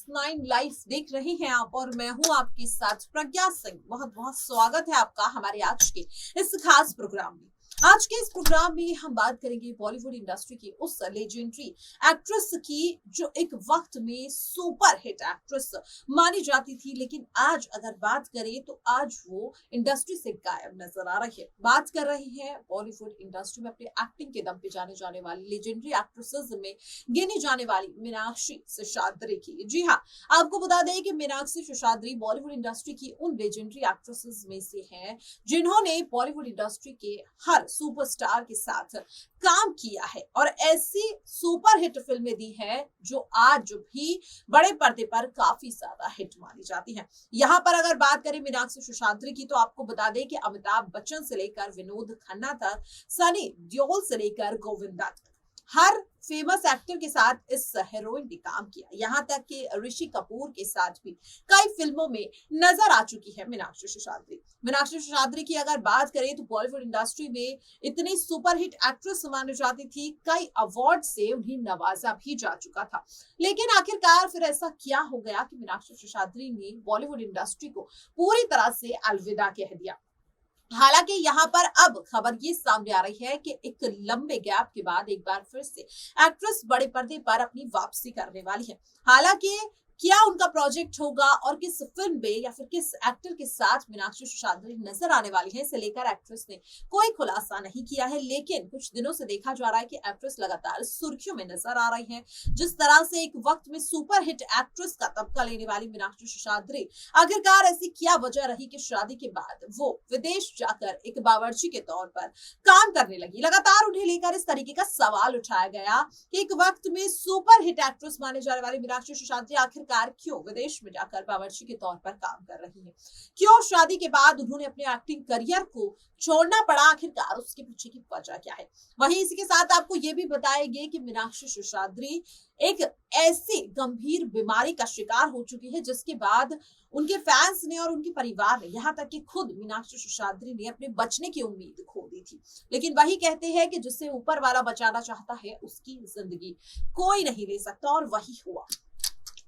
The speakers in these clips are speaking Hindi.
9 लाइव देख रहे हैं आप और मैं हूं आपके साथ प्रज्ञा सिंह। बहुत बहुत स्वागत है आपका हमारे आज के इस खास प्रोग्राम में। आज के इस प्रोग्राम में हम बात करेंगे बॉलीवुड इंडस्ट्री की उस लेजेंडरी एक्ट्रेस की जो एक वक्त में सुपर हिट एक्ट्रेस मानी जाती थी, लेकिन आज अगर बात करें तो आज वो इंडस्ट्री से गायब नजर आ रही है। बात कर रही है बॉलीवुड इंडस्ट्री में अपने एक्टिंग के दम पे जाने जाने वाली लेजेंडरी एक्ट्रेसेस में गिनी जाने वाली मीनाक्षी शेषाद्री की। जी हाँ, आपको बता दें कि मीनाक्षी शेषाद्री बॉलीवुड इंडस्ट्री की उन लेजेंडरी एक्ट्रेसेस में से हैं जिन्होंने बॉलीवुड इंडस्ट्री के हर सुपरस्टार के साथ काम किया है और ऐसी सुपर हिट फिल्में दी है जो आज भी बड़े पर्दे पर काफी ज्यादा हिट मानी जाती हैं। यहाँ पर अगर बात करें मीनाक्षी शेषाद्री की तो आपको बता दें कि अमिताभ बच्चन से लेकर विनोद खन्ना तक, सनी देओल से लेकर गोविंदा तक हर फेमस एक्टर के साथ इस हीरोइन ने काम किया। यहाँ तक कि ऋषि कपूर के साथ भी कई फिल्मों में नजर आ चुकी है मीनाक्षी शेषाद्री। मीनाक्षी शेषाद्री की अगर बात करें तो बॉलीवुड इंडस्ट्री में इतनी सुपरहिट एक्ट्रेस मानी जाती थी, कई अवार्ड से उन्हें नवाजा भी जा चुका था। लेकिन आखिरकार फिर ऐसा क्या हो गया कि मीनाक्षी शेषाद्री ने बॉलीवुड इंडस्ट्री को पूरी तरह से अलविदा कह दिया। हालांकि यहाँ पर अब खबर ये सामने आ रही है कि एक लंबे गैप के बाद एक बार फिर से एक्ट्रेस बड़े पर्दे पर अपनी वापसी करने वाली है। हालांकि क्या उनका प्रोजेक्ट होगा और किस फिल्म में या फिर किस एक्टर के साथ मीनाक्षी शेषाद्री नजर आने वाली है, इसे लेकर एक्ट्रेस ने कोई खुलासा नहीं किया है। लेकिन कुछ दिनों से देखा जा रहा है कि एक्ट्रेस लगातार सुर्खियों में नजर आ रही है। जिस तरह से एक वक्त में सुपर हिट एक्ट्रेस का तबका लेने वाली मीनाक्षी शेषाद्री आखिरकार ऐसी क्या वजह रही कि शादी के बाद वो विदेश जाकर एक बावर्ची के तौर पर काम करने लगी। लगातार उन्हें लेकर इस तरीके का सवाल उठाया गया कि एक वक्त में सुपर हिट एक्ट्रेस माने जाने वाली मीनाक्षी शेषाद्री आखिर क्यों विदेश में जाकर बावर्ची के तौर पर काम कर रही है, क्यों शादी के बाद उन्होंने अपने एक्टिंग करियर को छोड़ना पड़ा, आखिरकार उसके पीछे की वजह क्या है। वहीं इसी के साथ आपको यह भी बताएंगे कि मीनाक्षी शेषाद्री एक ऐसी गंभीर बीमारी का शिकार हो चुकी है जिसके बाद उनके फैंस ने और उनके परिवार ने, यहाँ तक कि खुद मीनाक्षी शेषाद्री ने अपने बचने की उम्मीद खो दी थी। लेकिन वही कहते हैं कि जिससे ऊपर वाला बचाना चाहता है उसकी जिंदगी कोई नहीं ले सकता, और वही हुआ।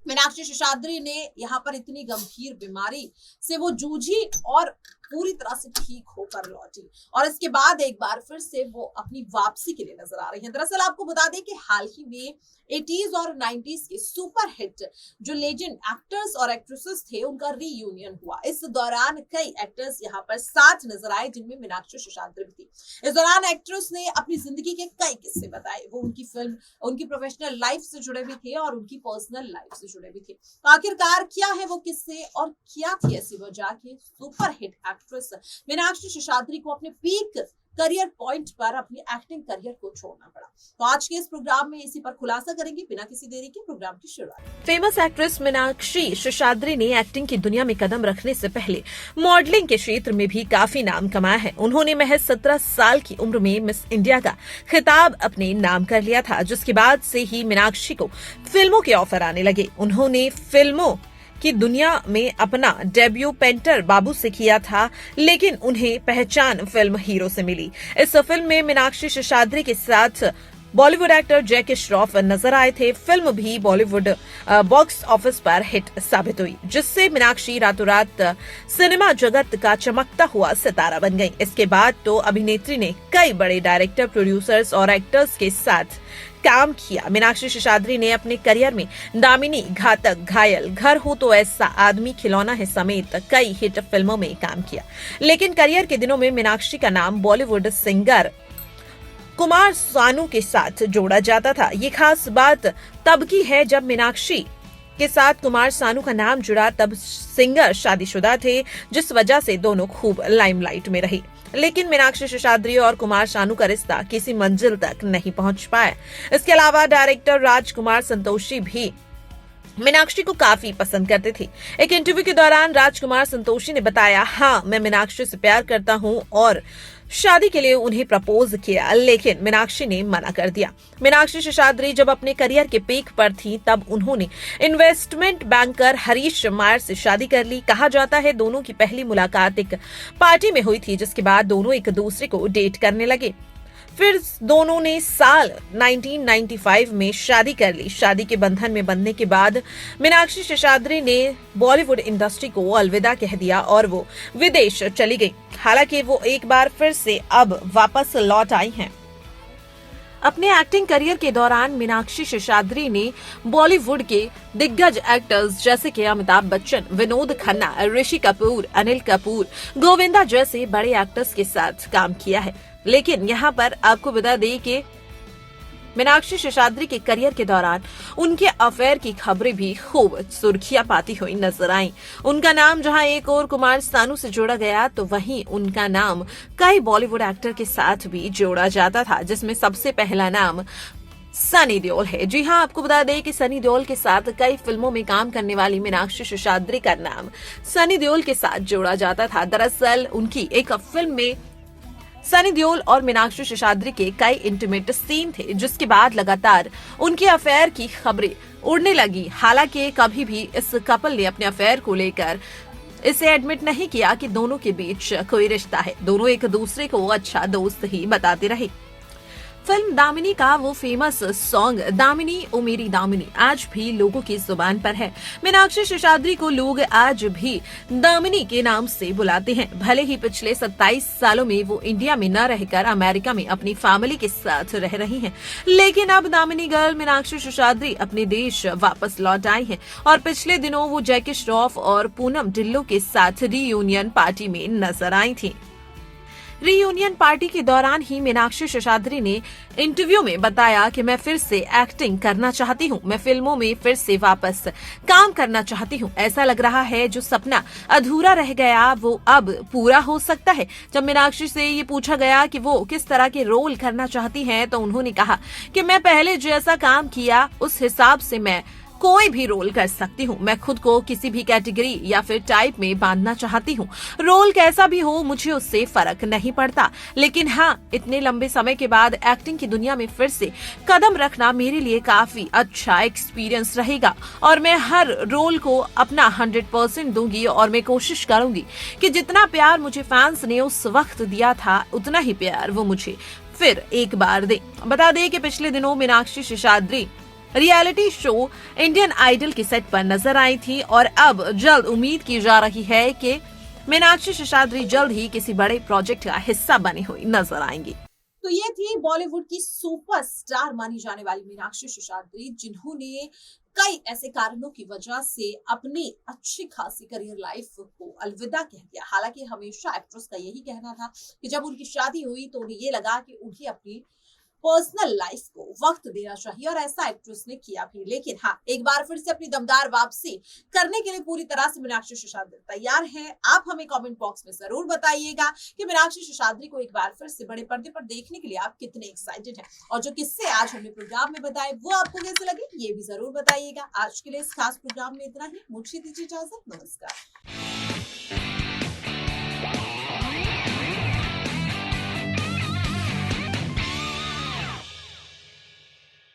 मीनाक्षी शेषाद्री ने यहाँ पर इतनी गंभीर बीमारी से वो जूझी और पूरी तरह से ठीक होकर लौटी, और इसके बाद एक बार फिर से वो अपनी वापसी के लिए नजर आ रही है। दरअसल आपको बता दें कि हाल ही में 80s और 90s के सुपर हिट जो लेजेंड एक्टर्स और एक्ट्रेसेस थे उनका रीयूनियन हुआ। इस दौरान कई एक्टर्स यहाँ पर साथ नजर आए जिनमें मीनाक्षी शेषाद्री भी थी। इस दौरान एक्ट्रेस ने अपनी जिंदगी के कई किस्से बताए। वो उनकी फिल्म, उनकी प्रोफेशनल लाइफ से जुड़े भी थे और उनकी पर्सनल लाइफ से जुड़े भी थे। तो आखिरकार क्या है वो किस्से और क्या थी ऐसी वजह कि super hit actress Meenakshi Seshadri को अपने पीक करियर पॉइंट पर अपनी एक्टिंग करियर को छोड़ना पड़ा। तो आज के इस प्रोग्राम में इसी पर खुलासा करेंगे बिना किसी देरी के प्रोग्राम की शुरुआत। फेमस एक्ट्रेस मीनाक्षी शेषाद्री ने एक्टिंग की दुनिया में कदम रखने से पहले मॉडलिंग के क्षेत्र में भी काफी नाम कमाया है। उन्होंने महज 17 साल की उम्र में मिस इंडिया का खिताब अपने नाम कर लिया था, जिसके बाद से ही मीनाक्षी को फिल्मों के ऑफर आने लगे। उन्होंने फिल्मों की दुनिया में अपना डेब्यू पेंटर बाबू से किया था, लेकिन उन्हें पहचान फिल्म हीरो से मिली। इस फिल्म में मीनाक्षी शेषाद्री के साथ बॉलीवुड एक्टर जैकी श्रॉफ नजर आए थे। फिल्म भी बॉलीवुड बॉक्स ऑफिस पर हिट साबित हुई, जिससे मीनाक्षी रातों रात सिनेमा जगत का चमकता हुआ सितारा बन गई। इसके बाद तो अभिनेत्री ने कई बड़े डायरेक्टर, प्रोड्यूसर्स और एक्टर्स के साथ काम किया। मीनाक्षी शेषाद्री ने अपने करियर में दामिनी, घातक, घायल, घर हो तो ऐसा, आदमी खिलौना है समेत कई हिट फिल्मों में काम किया। लेकिन करियर के दिनों में मीनाक्षी का नाम बॉलीवुड सिंगर कुमार सानू के साथ जोड़ा जाता था। ये खास बात तब की है जब मीनाक्षी के साथ कुमार सानू का नाम जुड़ा। तब सिंगर शादीशुदा थे, जिस वजह से दोनों खूब लाइमलाइट में रहे। लेकिन मीनाक्षी शेषाद्री और कुमार सानू का रिश्ता किसी मंजिल तक नहीं पहुंच पाया। इसके अलावा डायरेक्टर राजकुमार संतोषी भी मीनाक्षी को काफी पसंद करते थे। एक इंटरव्यू के दौरान राजकुमार संतोषी ने बताया, हाँ, मैं मीनाक्षी से प्यार करता हूँ और शादी के लिए उन्हें प्रपोज किया, लेकिन मीनाक्षी ने मना कर दिया। मीनाक्षी शेषाद्री जब अपने करियर के पीक पर थी तब उन्होंने इन्वेस्टमेंट बैंकर हरीश मायर से शादी कर ली। कहा जाता है दोनों की पहली मुलाकात एक पार्टी में हुई थी, जिसके बाद दोनों एक दूसरे को डेट करने लगे। फिर दोनों ने साल 1995 में शादी कर ली। शादी के बंधन में बंधने के बाद मीनाक्षी शेषाद्री ने बॉलीवुड इंडस्ट्री को अलविदा कह दिया और वो विदेश चली गई। हालांकि वो एक बार फिर से अब वापस लौट आई हैं। अपने एक्टिंग करियर के दौरान मीनाक्षी शेषाद्री ने बॉलीवुड के दिग्गज एक्टर्स जैसे कि अमिताभ बच्चन, विनोद खन्ना, ऋषि कपूर, अनिल कपूर, गोविंदा जैसे बड़े एक्टर्स के साथ काम किया है। लेकिन यहाँ पर आपको बता दें कि मीनाक्षी शेषाद्री के करियर के दौरान उनके अफेयर की खबरें भी खूब सुर्खियां पाती हुई नजर आईं। उनका नाम जहां एक और कुमार सानू से जोड़ा गया तो वहीं उनका नाम कई बॉलीवुड एक्टर के साथ भी जोड़ा जाता था, जिसमें सबसे पहला नाम सनी देओल है। जी हां, आपको बता दें कि सनी देओल के साथ कई फिल्मों में काम करने वाली मीनाक्षी शेषाद्री का नाम सनी देओल के साथ जोड़ा जाता था। दरअसल उनकी एक फिल्म में सनी देओल और मीनाक्षी शेषाद्री के कई इंटीमेट सीन थे, जिसके बाद लगातार उनके अफेयर की खबरें उड़ने लगी। हालांकि कभी भी इस कपल ने अपने अफेयर को लेकर इसे एडमिट नहीं किया कि दोनों के बीच कोई रिश्ता है। दोनों एक दूसरे को अच्छा दोस्त ही बताते रहे। फिल्म दामिनी का वो फेमस सॉन्ग दामिनी ओ मेरी दामिनी आज भी लोगों की जुबान पर है। मीनाक्षी शेषाद्री को लोग आज भी दामिनी के नाम से बुलाते हैं। भले ही पिछले 27 सालों में वो इंडिया में न रहकर अमेरिका में अपनी फैमिली के साथ रह रही हैं, लेकिन अब दामिनी गर्ल मीनाक्षी शेषाद्री अपने देश वापस लौट आई हैं और पिछले दिनों वो जैकी श्रॉफ और पूनम ढिल्लों के साथ रीयूनियन पार्टी में नजर आई थी। रीयूनियन पार्टी के दौरान ही मीनाक्षी शेषाद्री ने इंटरव्यू में बताया कि मैं फिर से एक्टिंग करना चाहती हूँ, मैं फिल्मों में फिर से वापस काम करना चाहती हूँ। ऐसा लग रहा है जो सपना अधूरा रह गया वो अब पूरा हो सकता है। जब मीनाक्षी से ये पूछा गया कि वो किस तरह के रोल करना चाहती हैं, तो उन्होंने कहा कि मैं पहले जैसा काम किया उस हिसाब से मैं कोई भी रोल कर सकती हूँ। मैं खुद को किसी भी कैटेगरी या फिर टाइप में बांधना चाहती हूँ। रोल कैसा भी हो मुझे उससे फर्क नहीं पड़ता, लेकिन हाँ, इतने लंबे समय के बाद एक्टिंग की दुनिया में फिर से कदम रखना मेरे लिए काफी अच्छा एक्सपीरियंस रहेगा और मैं हर रोल को अपना 100% दूंगी और मैं कोशिश करूंगी कि जितना प्यार मुझे फैंस ने उस वक्त दिया था उतना ही प्यार वो मुझे फिर एक बार दे। बता दें कि पिछले दिनों Meenakshi Seshadri reality show Indian Idol के सेट पर नजर आई थी और अब जल्द उम्मीद की जा रही है कि मीनाक्षी शेषाद्री जल्द ही किसी बड़े प्रोजेक्ट का हिस्सा बनी हुई नजर आएंगी। तो ये थी बॉलीवुड की सुपरस्टार मानी जाने वाली मीनाक्षी शेषाद्री, जिन्होंने कई ऐसे कारणों की वजह से अपनी अच्छी खासी करियर लाइफ को अलविदा कह दिया। हालांकि हमेशा एक्ट्रेस का यही कहना था कि जब उनकी शादी हुई तो उन्हें ये लगा कि उन्हें अपनी पर्सनल लाइफ को वक्त देना चाहिए और ऐसा एक्ट्रेस ने किया भी। लेकिन हाँ, एक बार फिर से अपनी दमदार वापसी करने के लिए पूरी तरह से मीनाक्षी शेषाद्री तैयार हैं। आप हमें कमेंट बॉक्स में जरूर बताइएगा कि मीनाक्षी शेषाद्री को एक बार फिर से बड़े पर्दे पर देखने के लिए आप कितने एक्साइटेड हैं और जो किस्से आज हमने प्रोग्राम में बताए वो आपको कैसे लगे ये भी जरूर बताइएगा। आज के लिए इस खास प्रोग्राम में इतना ही। मुझे दीजिए इजाजत, नमस्कार।